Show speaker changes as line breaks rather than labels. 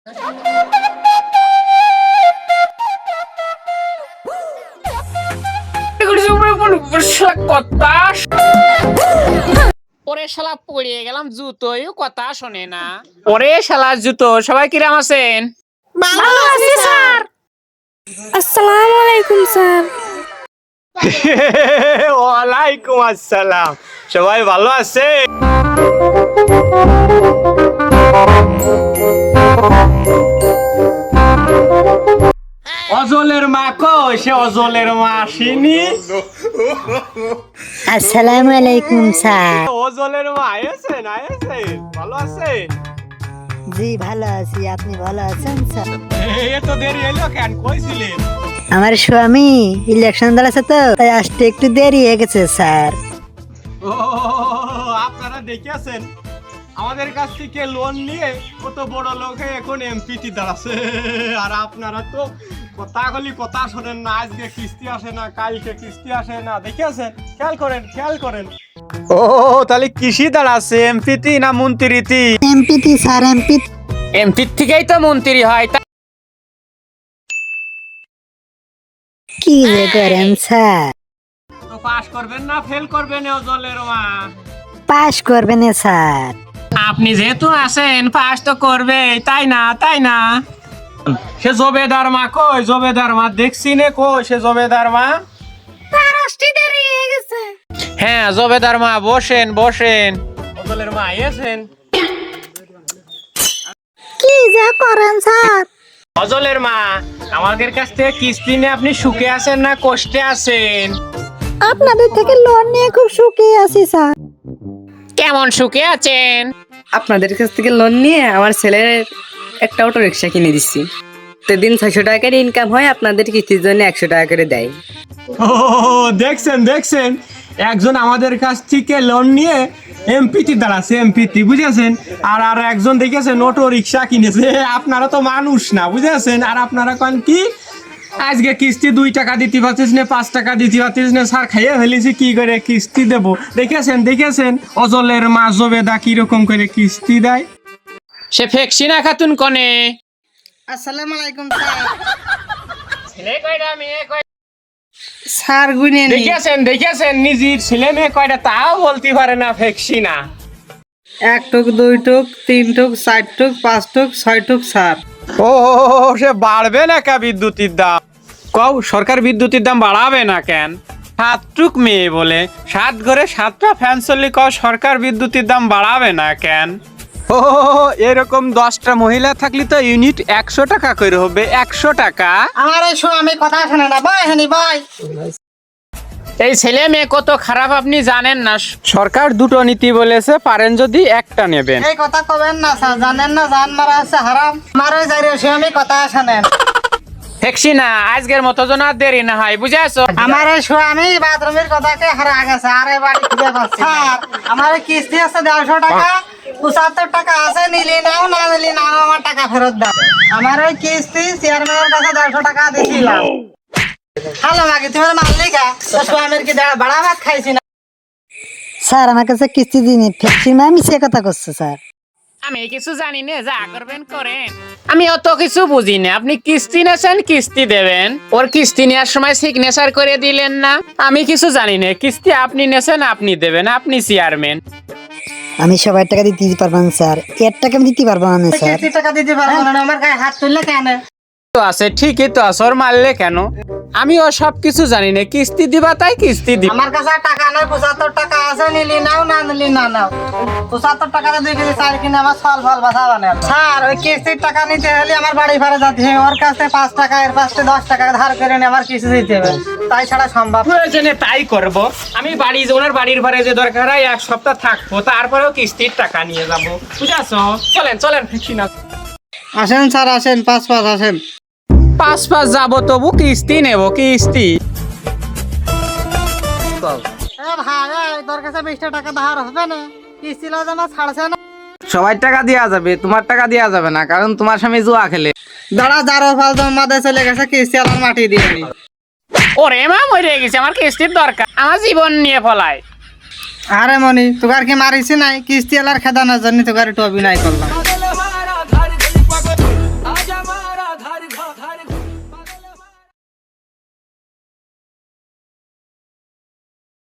ওরে শালা পড়ে গেলাম, জুতোও কথা শোনে না। ওরে শালা জুতো, সবাই কিরাম আছেন?
ভালো আছি স্যার। আসসালামু আলাইকুম স্যার।
ওয়ালাইকুম আসসালাম। সবাই ভালো আছে? অজলের মা কই? সে অজলের মা আসেনি।
আসসালামু আলাইকুম স্যার।
অজলের মা আয়েছেন? ভালো আছে?
জি ভালো আছি, আপনি ভালো আছেন স্যার?
এত দেরি হইলো কেন? কইছিলেন?
আমার স্বামী ইলেকশন দাঁড়াচ্ছে তো, তাই আসতে একটু দেরি হয়ে গেছে স্যার।
ও, আপনারা দেখেছেন আমাদের কাছ থেকে লোন নিয়ে কত বড় লোক হয়ে এখন এমপিটি দাঁড়াচ্ছে, আর আপনারা তো কথা শোনেন না। আজকে কিস্তি আসে না, কালকে কিস্তি আসে না, দেখেছেন? খেয়াল করেন। ও, তাহলে কৃষি দাঁড়াচ্ছে এমপিটি না মন্ত্রীটি?
এমপিটি স্যার, এমপি।
এমপির থেকেই তো মন্ত্রী হয়।
কি যে করেন স্যার?
তো পাস করবেন না ফেল করবেন অজলের মা?
পাস করবেন স্যার।
আপনি যেহেতু আছেন, পাস তো করবে, তাই না?
সে জবেদার মা কই? জবেদার মা দেখছি নে, কই সে জবেদার মা?
হ্যাঁ, জবেদার মা, বসেন।
অজলের মা আইয়েছেন?
কি যে করেন স্যার?
অজলের মা, আমাদের কাছ থেকে কিস্তি নিয়ে আপনি সুখে আছেন না কষ্টে আছেন?
আপনাদের থেকে লোন নিয়ে খুব সুখী আছি স্যার।
কেমন সুখে আছেন?
আপনাদের কাছ থেকে লোন নিয়ে আমার ছেলের একটা অটো রিক্সা কিনে দিচ্ছি। প্রতিদিন 600 টাকা করে ইনকাম হয়, আপনাদের কিস্তির জন্য 100 টাকা করে দেয়।
ও, দেখছেন একজন আমাদের কাছ থেকে লোন নিয়ে এমপিটি দাঁড়াচ্ছে, এমপিটি বুঝেছেন? আর একজন দেখেছেন অটো রিক্সা কিনেছে। আপনারা তো মানুষ না, বুঝেছেন? আর আপনারা কন কি আজকে কিস্তি 2 টাকা দিতে পারছিস না, 5 টাকা দিতে পারছিস না, স্যার খাইয়ে ফেলেছি, কি করে কিস্তি দেবো? দেখেছেন অজলের মা জবেদা কিরকম করে কিস্তি দেয়?
সে ফেকসিনা খাতুন কনে?
আসসালামু আলাইকুম স্যার।
ছেলে কয়টা, মেয়ে কয়টা?
স্যার গুনে
দেখেছেন নিজের ছেলে মেয়ে কয়টা তাও বলতে পারে না, ফেকসিনা।
1 টুক 2 টুক 3 টুক 4 টুক 5 টুক 6 টুক স্যার।
ও, সে বাড়বে না কা বিদ্যুতের দাম? কও, সরকার বিদ্যুতের দাম বাড়াবে না কেন? 7 টুক মেয়ে বলে 7 ঘরে 7টা ফ্যান চললে কও সরকার বিদ্যুতের দাম বাড়াবে না কেন? ও, এরকম 10টা মহিলা থাকলে তো ইউনিট 100 টাকা করে হবে। 100 টাকা।
আমার এই আমি কথা শুনে না, ভাই।
এই ছেলে মেয়ে কত খারাপ আপনি জানেন না?
সরকার 2টো নীতি বলেছে, পারেন যদি একটা নেবেন।
এই কথা কবেন না স্যার, জানেন না জান মারা আছে হারাম। মারে যাইরে আমি কথা শুনেন।
ফেকসিনা, আজকের মতো যেন আর দেরি না হয়, বুঝেছো?
আমার এই আমি বাথরুমের কথাকে হারা গেছে, আর এই বাড়ি খুঁজে পাচ্ছি স্যার। আমার কিস্তি আছে 150 টাকা, 75 টাকা আছে, নিলি নাও না নিলি নাও, আমার টাকা ফেরত দাও। আমার ওই কিস্তি চেয়ারম্যানের কাছে 150 টাকা দিয়েছিলাম। হ্যালো মাকে, তোমার মালিকা স্বামীর কি বাড়া ভাত খাইছি না?
স্যার আমার কাছে কিস্তি দিনে ফেকছি না, আমি সে কথা করছি স্যার।
আমি কিছু জানি না, যা করবেন করেন। আমি অত কিছু বুঝি না। আপনি কিস্তি নেছেন, কিস্তি দেবেন। ওর কিস্তি নেওয়ার সময় সিগনেচার করে দিলেন না। আমি কিছু জানি না। কিস্তি আপনি নেছেন, আপনি দেবেন, আপনি চেয়ারম্যান।
আমি সবার টাকা দিতে পারবো না স্যার, এর টাকা আমি দিতে পারবো না স্যার।
কিস্তি টাকা দিতে পারবো না, আমার গায়ে হাত তুললে কেন?
তো আছে, ঠিকই তো আছে, ওর মারলে কেন? আমি ও সব কিছু জানি না। কিস্তি দিবা তাই কিস্তি দিবা।
আমার কাছে টাকা নাই, 75 টাকা আছে, নিলি নাও না নিলি না নাও। 75 টাকাতে 2 কেজি চাল কিনে আমার ফল বাসা বানায়। স্যার ওই কিস্তির টাকা নিতে হলে আমার বাড়ি ভাড়া যেতে হবে, ওর কাছে 5 টাকা এর পাশে 10 টাকা ধার করে নিয়ে আমার কিস্তি দিতে হবে, তাই ছাড়া সম্ভব।
প্রয়োজনে তাই করব। আমি ওনার বাড়ির ভাড়া যে দরকার হয় 1 সপ্তাহ থাকবো, তারপরেও কিস্তির টাকা নিয়ে যাবো, বুঝাছো? চলেন ফেকসিনা।
আসেন স্যার, আসেন 5 আসেন।
5 যাবো, তবু কিস্তি নেব, কিস্তি।
তোর কাছে 20 টাকা ধার হবে না? কিস্তি লো জমা ছাড়ছে না।
সবার টাকা দেওয়া যাবে, তোমার টাকা দেওয়া যাবে না, কারণ তোমার স্বামী জুয়া খেলে।
দাঁড়া, যারো ফাল জমা দিয়ে চলে গেছে, কিস্তি আমার মাটি দিয়ে নি।
ওরে মা, মরে গেছে, আমার কিস্তির দরকার, আমার জীবন নিয়ে ফলায়।
আরে মনি, তোকার কি মারিছি নাই? কিস্তি এলার খেদানোর জন্য তোকার একটু অভিনয় করলাম।